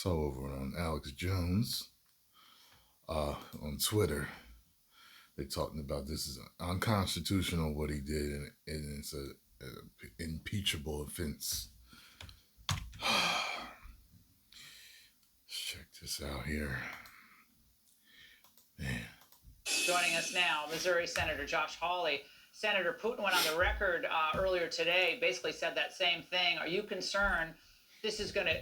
saw over on Alex Jones on Twitter. They talking about this is unconstitutional what he did, and it's a impeachable offense. Let's check this out here, man. Joining us now, Missouri Senator Josh Hawley. Senator, Putin went on the record earlier today, basically said that same thing. Are you concerned this is going to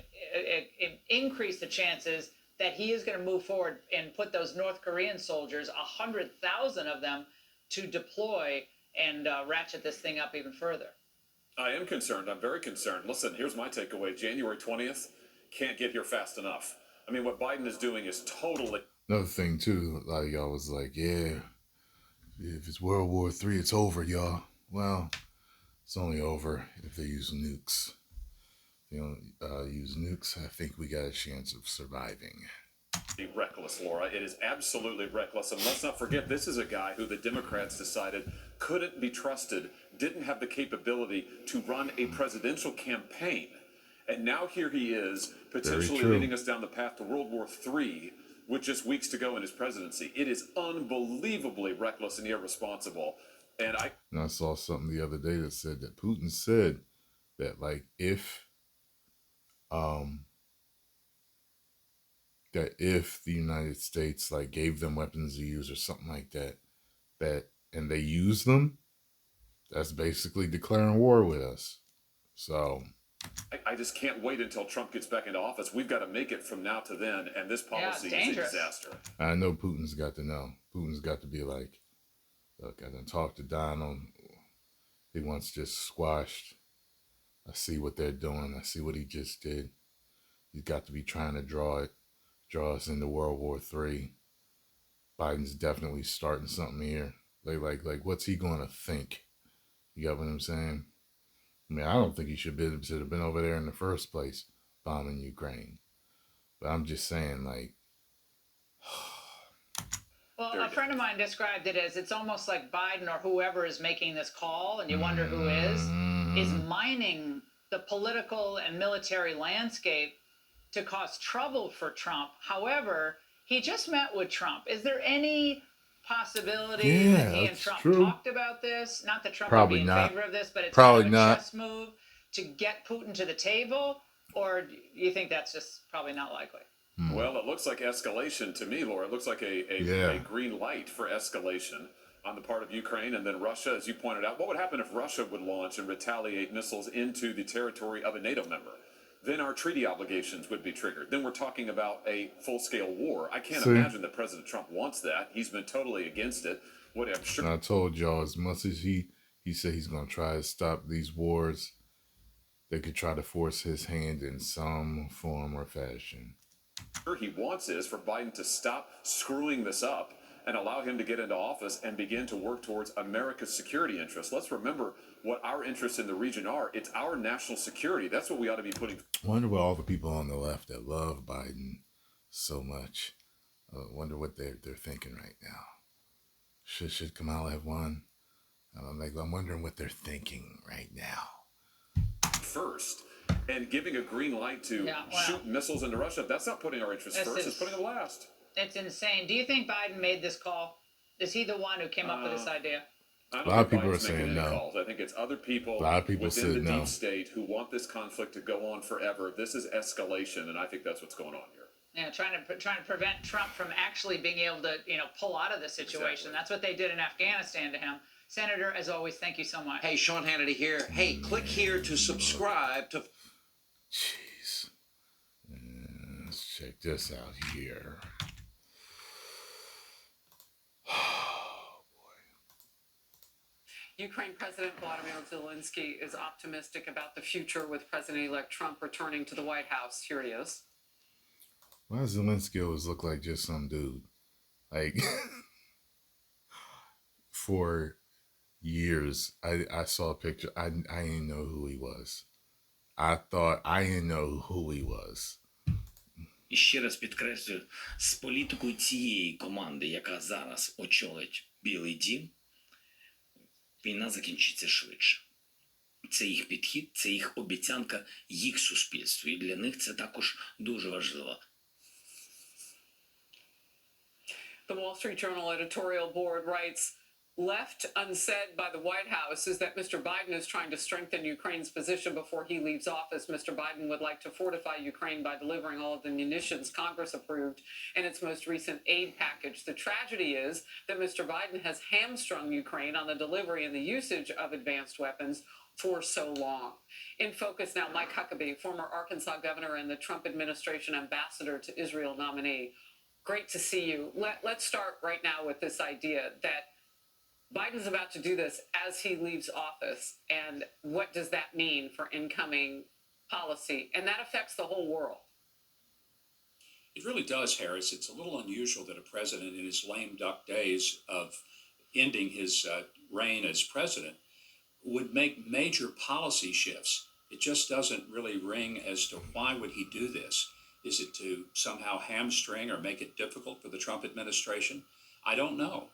increase the chances that he is going to move forward and put those North Korean soldiers, 100,000 of them, to deploy and ratchet this thing up even further? I am concerned. I'm very concerned. Listen, here's my takeaway. January 20th can't get here fast enough. I mean, what Biden is doing is totally... Another thing, too, a lot of y'all was like, yeah, if it's World War III, it's over, y'all. Well, it's only over if they use nukes. If they don't use nukes, I think we got a chance of surviving. Reckless, Laura. It is absolutely reckless. And let's not forget, this is a guy who the Democrats decided couldn't be trusted, didn't have the capability to run a presidential campaign. And now here he is, potentially leading us down the path to World War III with just weeks to go in his presidency. It is unbelievably reckless and irresponsible. And I saw something the other day that said that Putin said that, like, if the United States like gave them weapons to use or something like that and they use them, that's basically declaring war with us. So I just can't wait until Trump gets back into office. We've got to make it from now to then, and this policy is a disaster. I know Putin's got to know. Putin's got to be like, look, I done talked to Donald. He wants just squashed. I see what they're doing. I see what he just did. He's got to be trying to draw us into World War III. Biden's definitely starting something here. Like, what's he going to think? You got what I'm saying? I mean, I don't think he should have been over there in the first place, bombing Ukraine. But I'm just saying, like... Well, a friend of mine described it as it's almost like Biden or whoever is making this call, and you wonder who is mining the political and military landscape to cause trouble for Trump. However, he just met with Trump. Is there any possibility that he and Trump talked about this? Not that Trump would be in favor of this, but it's kind of a chess move to get Putin to the table? Or do you think that's just probably not likely? Well, it looks like escalation to me, Laura. It looks like a green light for escalation on the part of Ukraine and then Russia, as you pointed out. What would happen if Russia would launch and retaliate missiles into the territory of a NATO member? Then our treaty obligations would be triggered. Then we're talking about a full-scale war. I can't imagine that President Trump wants that. He's been totally against it. What I'm sure. I told y'all, as much as he said he's going to try to stop these wars, they could try to force his hand in some form or fashion. He wants is for Biden to stop screwing this up and allow him to get into office and begin to work towards America's security interests. Let's remember what our interests in the region are. It's our national security. That's what we ought to be putting. I wonder what all the people on the left that love Biden so much, wonder what they're thinking right now. Should Kamala have won? I'm wondering what they're thinking right now. First, and giving a green light to shoot missiles into Russia, that's not putting our interests first. It's putting them last. It's insane. Do you think Biden made this call? Is he the one who came up with this idea? A lot of people are saying no. I think it's other people within the deep state who want this conflict to go on forever. This is escalation, and I think that's what's going on here. Yeah, trying to prevent Trump from actually being able to, pull out of the situation. Exactly. That's what they did in Afghanistan to him. Senator, as always, thank you so much. Hey, Sean Hannity here. Hey, click here to subscribe to... Jeez. Let's check this out here. Ukraine President Volodymyr Zelensky is optimistic about the future with President-elect Trump returning to the White House. Here he is. Why does Zelensky always look like just some dude? Like, for years, I saw a picture. I didn't know who he was. I thought I didn't know who he was. І ще раз підкреслюю, з політикою цієї команди, яка зараз очолить Білий дім, війна закінчиться швидше. Це їх підхід, це їх обіцянка їх суспільству. І для них це також дуже важливо. The Wall Street Journal editorial board writes, left unsaid by the White House is that Mr. Biden is trying to strengthen Ukraine's position before he leaves office. Mr. Biden would like to fortify Ukraine by delivering all of the munitions Congress approved in its most recent aid package. The tragedy is that Mr. Biden has hamstrung Ukraine on the delivery and the usage of advanced weapons for so long. In focus now, Mike Huckabee, former Arkansas governor and the Trump administration ambassador to Israel nominee. Great to see you. Let's start right now with this idea that Biden's about to do this as he leaves office. And what does that mean for incoming policy? And that affects the whole world. It really does, Harris. It's a little unusual that a president in his lame duck days of ending his reign as president would make major policy shifts. It just doesn't really ring as to why would he do this. Is it to somehow hamstring or make it difficult for the Trump administration? I don't know.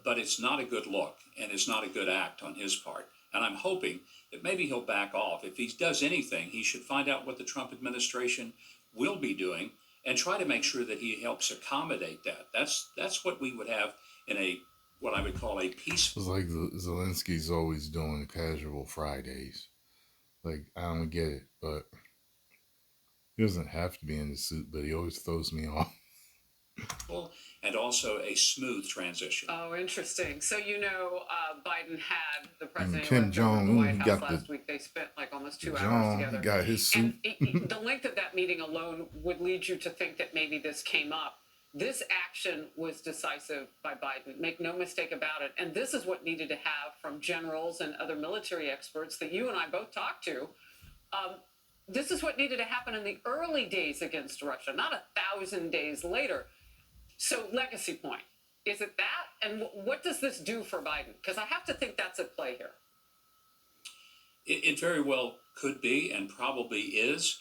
But it's not a good look, and it's not a good act on his part. And I'm hoping that maybe he'll back off. If he does anything, he should find out what the Trump administration will be doing and try to make sure that he helps accommodate that. That's what we would have in a what I would call a peaceful. It's like Zelensky's always doing casual Fridays. Like, I don't get it, but he doesn't have to be in the suit, but he always throws me off. And also a smooth transition. Oh, interesting. So, Biden had the president Kim over Jong-un, the White he House got last the- week. They spent like almost 2 John, hours together. he got his suit. And the length of that meeting alone would lead you to think that maybe this came up. This action was decisive by Biden. Make no mistake about it. And this is what needed to have from generals and other military experts that you and I both talked to. This is what needed to happen in the early days against Russia, not 1,000 days later. So, legacy point. Is it that? And what does this do for Biden? Because I have to think that's at play here. It very well could be and probably is.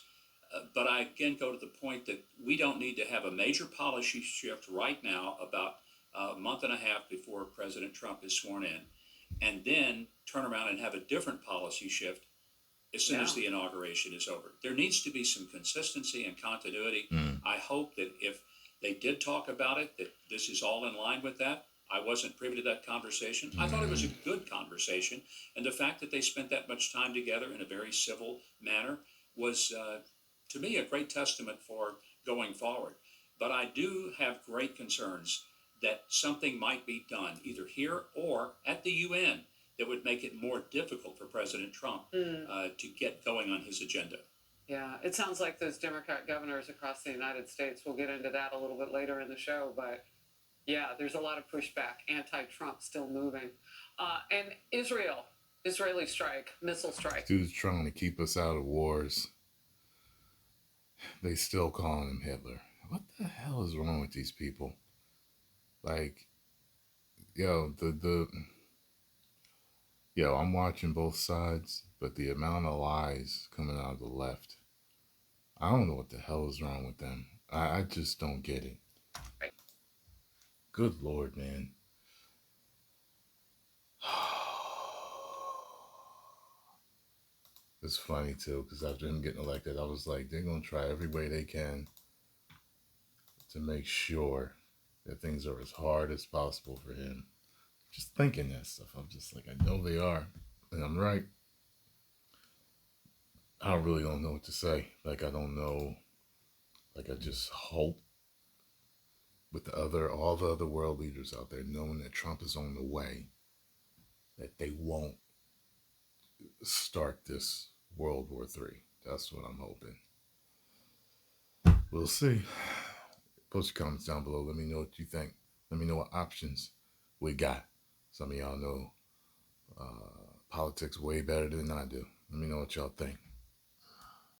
But I again go to the point that we don't need to have a major policy shift right now about a month and a half before President Trump is sworn in, and then turn around and have a different policy shift as soon as the inauguration is over. There needs to be some consistency and continuity. I hope that if they did talk about it, that this is all in line with that. I wasn't privy to that conversation. I thought it was a good conversation. And the fact that they spent that much time together in a very civil manner was, to me, a great testament for going forward. But I do have great concerns that something might be done either here or at the UN that would make it more difficult for President Trump to get going on his agenda. Yeah, it sounds like those Democrat governors across the United States, we'll get into that a little bit later in the show, but yeah, there's a lot of pushback, anti-Trump still moving. And Israeli strike, missile strike. Dude's trying to keep us out of wars. They still calling him Hitler. What the hell is wrong with these people? Like, I'm watching both sides, but the amount of lies coming out of the left, I don't know what the hell is wrong with them. I just don't get it. Good Lord, man. It's funny, too, because after him getting elected, I was like, they're going to try every way they can to make sure that things are as hard as possible for him. Just thinking that stuff, I'm just like, I know they are, and I'm right. I really don't know what to say. Like, I don't know. Like, I just hope with all the other world leaders out there, knowing that Trump is on the way, that they won't start this World War III. That's what I'm hoping. We'll see. Post your comments down below. Let me know what you think. Let me know what options we got. Some of y'all know politics way better than I do. Let me know what y'all think.